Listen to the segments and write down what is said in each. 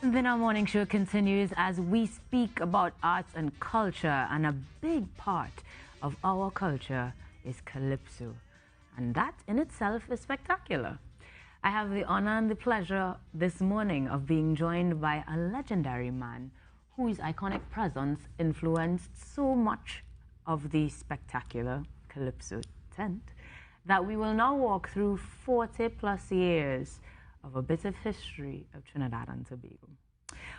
Then our morning show continues as we speak about arts and culture, and a big part of our culture is Calypso, and that in itself is spectacular. I have the honor and the pleasure this morning of being joined by a legendary man whose iconic presence influenced so much of the spectacular Calypso tent that we will now walk through 40 plus years of a bit of history of Trinidad and Tobago.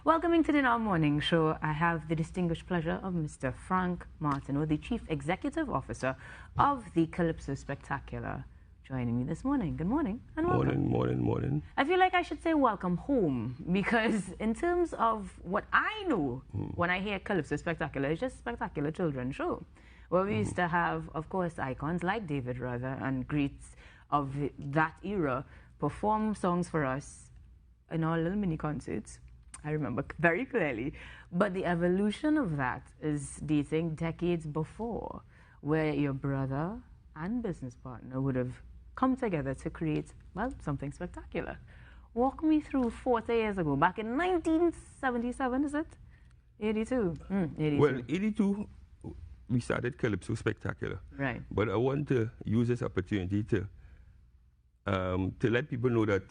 Welcoming to the Now Morning Show, I have the distinguished pleasure of Mr. Frank Martineau, the Chief Executive Officer of the Calypso Spectacular, joining me this morning. Good morning and welcome. Morning. I feel like I should say welcome home, because in terms of what I know when I hear Calypso Spectacular, it's just spectacular children's show, where we used to have, of course, icons like David Ruther and greats of that era perform songs for us in our little mini concerts. I remember very clearly. But the evolution of that is dating decades before, where your brother and business partner would have come together to create, well, something spectacular. Walk me through 40 years ago, back in 1977, is it? 82. 82. Well, 82, we started Calypso Spectacular. Right. But I want to use this opportunity to let people know that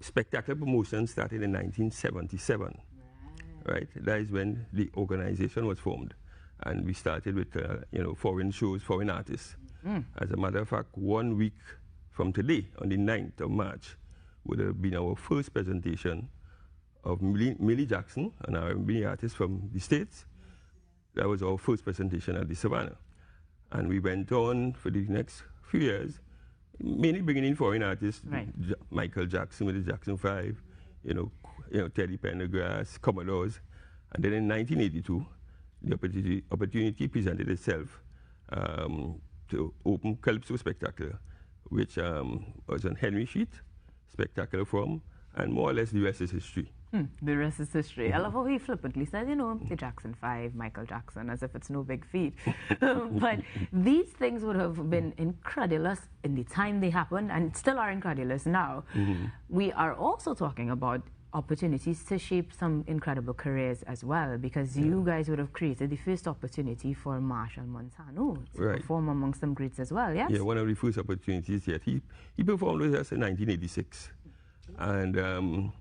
Spectacular Promotion started in 1977. Right. That is when the organization was formed. And we started with, foreign shows, foreign artists. As a matter of fact, 1 week from today, on the 9th of March, would have been our first presentation of Millie Jackson, an R&B artist from the States. That was our first presentation at the Savannah. And we went on for the next few years, mainly bringing in foreign artists, right. Michael Jackson with the Jackson 5, Teddy Pendergrass, Commodores. And then in 1982, the opportunity presented itself to open Calypso Spectacular, which was on Henry Street, Spectacular Forum, and more or less the rest is history. The rest is history. I love how he flippantly said, the Jackson 5, Michael Jackson, as if it's no big feat. But these things would have been incredulous in the time they happened, and still are incredulous now. We are also talking about opportunities to shape some incredible careers as well, because you guys would have created the first opportunity for Marshall Montano to perform amongst some greats as well, yes? Yeah, one of the first opportunities yet. He performed with us in 1986. And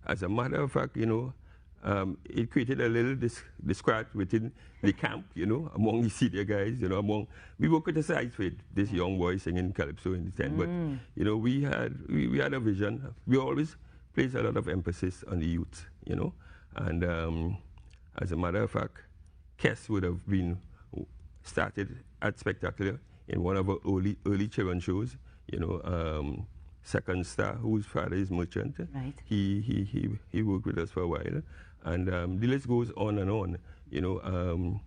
as a matter of fact, it created a little discord within the camp, among the senior guys, we were criticized for this young boy singing Calypso in the tent, but, we had a vision. We always placed a lot of emphasis on the youth, and as a matter of fact, Kes would have been started at Spectacular in one of our early children shows, Second Star, whose father is merchant. Right. He worked with us for a while, and the list goes on and on.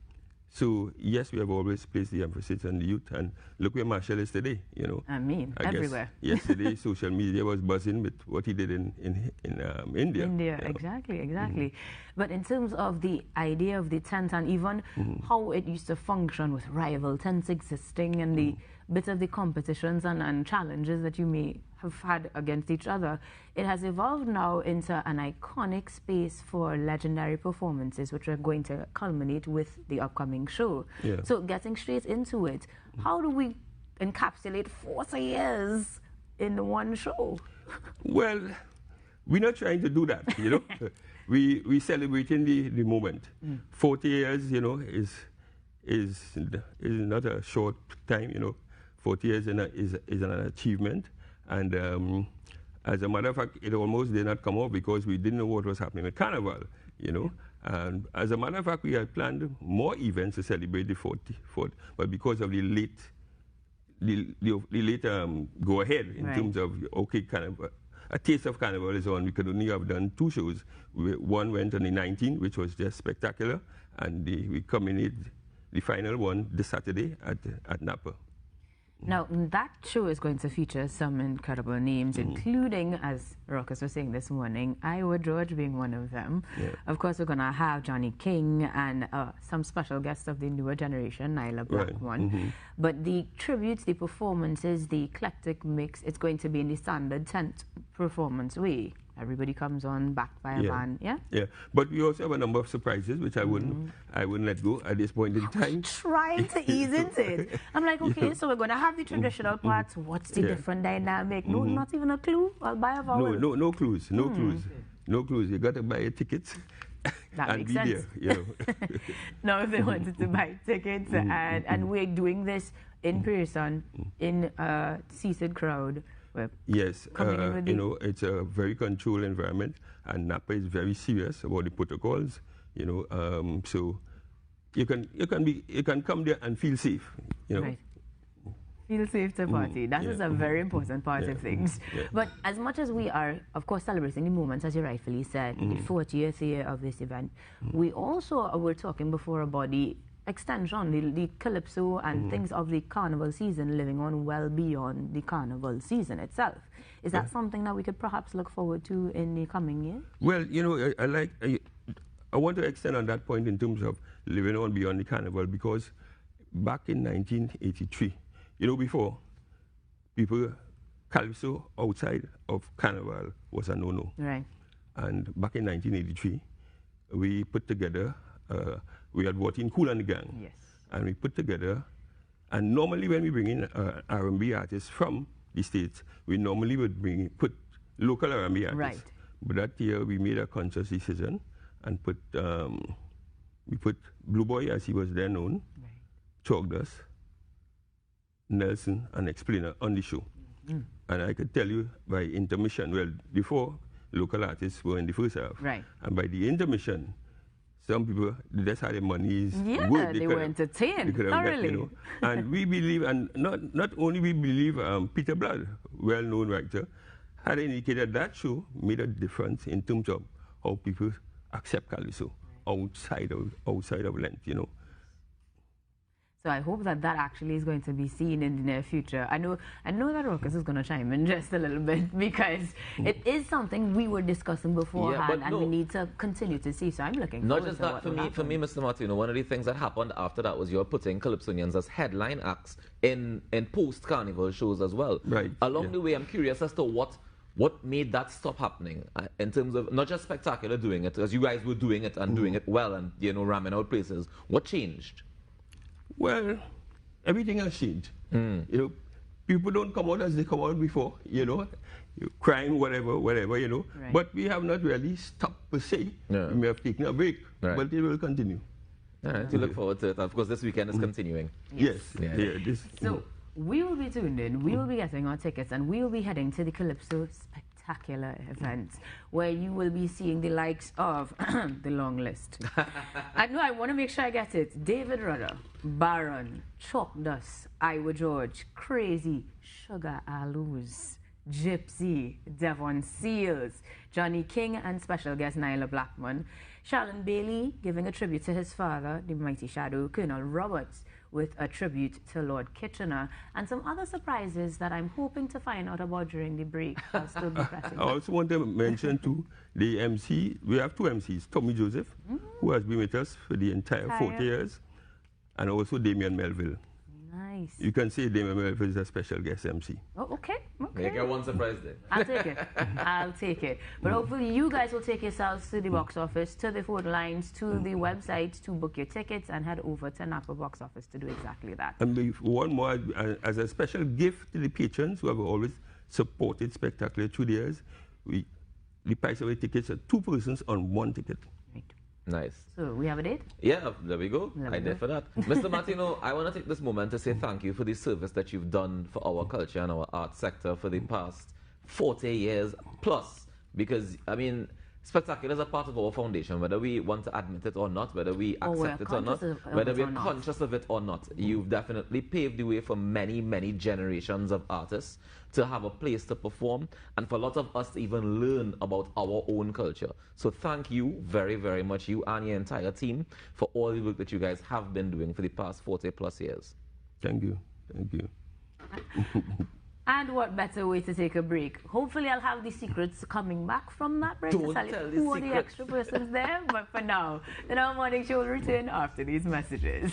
So yes, we have always placed the emphasis on the youth, and look where Marshall is today. I mean, everywhere. Yesterday, social media was buzzing with what he did in India. India, exactly. But in terms of the idea of the tent, and even how it used to function with rival tents existing, and the bit of the competitions and challenges that you may have had against each other, it has evolved now into an iconic space for legendary performances, which are going to culminate with the upcoming show. Yeah. So getting straight into it, how do we encapsulate 40 years in one show? Well, we're not trying to do that, we celebrating the moment. 40 years, is not a short time, 40 years is an achievement. And as a matter of fact, it almost did not come off because we didn't know what was happening with Carnival, And as a matter of fact, we had planned more events to celebrate the 40th, but because of the late go ahead in terms of, Carnival, a taste of Carnival is on, we could only have done 2 shows. One went on the 19th, which was just spectacular, and we culminated the final one this Saturday at Napa. Now, that show is going to feature some incredible names, including, as Ruckus was saying this morning, Iowa George being one of them. Yeah. Of course, we're going to have Johnny King and some special guests of the newer generation, Nyla Blackmon. But the tributes, the performances, the eclectic mix, it's going to be in the standard tent performance way. Everybody comes on backed by a band. Yeah. Yeah, but we also have a number of surprises which I wouldn't let go at this point in time. Trying to ease into it. I'm like, okay, so we're going to have the traditional parts. What's the different dynamic? No, not even a clue. I'll buy a vowel. No clues. No clues. No clues. You got to buy a ticket. That and makes be sense. there, you know. Now, if they wanted to buy tickets, and we're doing this in person, in a seated crowd. Yes, you know, it's a very controlled environment, and Napa is very serious about the protocols. You know, so you can come there and feel safe. You know. Right. Feel safe to party. That is a very important part of things. Yeah. But as much as we are, of course, celebrating the moment, as you rightfully said, the 40th year of this event, we also were talking before about the extension, the Calypso and things of the carnival season living on well beyond the carnival season itself. Is that something that we could perhaps look forward to in the coming year? Well, you know, I want to extend on that point in terms of living on beyond the carnival, because back in 1983, you know, before, Calypso outside of carnival was a no-no. Right. And back in 1983, we put together, we had brought in Kool and the Gang. Yes. And we put together, and normally when we bring in R&B artists from the States, we normally would put local R&B artists. Right. But that year we made a conscious decision and we put Blue Boy, as he was then known, Chogdas, Nelson, and Explainer on the show. And I could tell you by intermission, well, before local artists were in the first half. Right. And by the intermission, some people just had their monies. Yeah, they were entertained thoroughly. You know. And we believe, and not only we believe, Peter Blood, well-known writer, had indicated that show made a difference in terms of how people accept Calypso outside of Lent, you know. So I hope that actually is going to be seen in the near future. I know that Rokas is going to chime in just a little bit, because it is something we were discussing beforehand, and we need to continue to see. So I'm looking forward to Not just that, for me, Mr. Martino, one of the things that happened after that was you're putting Calypsonians as headline acts in post-carnival shows as well. Right. Along the way, I'm curious as to what made that stop happening in terms of not just Spektakula doing it, as you guys were doing it and doing it well and, you know, ramming out places. What changed? Well, everything has changed. You know, people don't come out as they come out before, you know, crime, whatever, you know. Right. But we have not really stopped per se. We may have taken a break, but it will continue. All right, we look forward to it. Of course, this weekend is continuing. Yes. So we will be tuned in, we will be getting our tickets, and we will be heading to the Calypso Spektakula event, where you will be seeing the likes of the long list. I want to make sure I get it. David Rudder, Baron, Chalk Dust, Iowa George, Crazy, Sugar Alus, Gypsy, Devon Seals, Johnny King, and special guest Nyla Blackman. Shalon Bailey giving a tribute to his father, the mighty shadow, Colonel Roberts, with a tribute to Lord Kitchener, and some other surprises that I'm hoping to find out about during the break. I'll still be pressing. I also want to mention too, the MC, we have two MCs, Tommy Joseph, who has been with us for the entire 40 years, and also Damien Melville. Nice. You can say Damien Melville is a special guest MC. Oh, okay. You get one surprise there. I'll take it. I'll take it. But hopefully you guys will take yourselves to the box office, to the phone lines, to the website to book your tickets, and head over to Napa box office to do exactly that. And one more, as a special gift to the patrons who have always supported Spektakula through the years, the price of the tickets are 2 persons on 1 ticket. Right. Nice. So we have a date? Yeah, there we go. I did for that. Mr. Martino, I want to take this moment to say thank you for the service that you've done for our culture and our art sector for the past 40 years plus. Because, I mean, Spektakula is a part of our foundation, whether we want to admit it or not, whether we accept it or not, whether we're conscious of it or not. You've definitely paved the way for many, many generations of artists to have a place to perform, and for a lot of us to even learn about our own culture. So thank you very, very much, you and your entire team, for all the work that you guys have been doing for the past 40 plus years. Thank you. Thank you. And what better way to take a break? Hopefully I'll have the secrets coming back from that break to tell you who are the extra persons there. But for now, the Now Morning Show will return after these messages.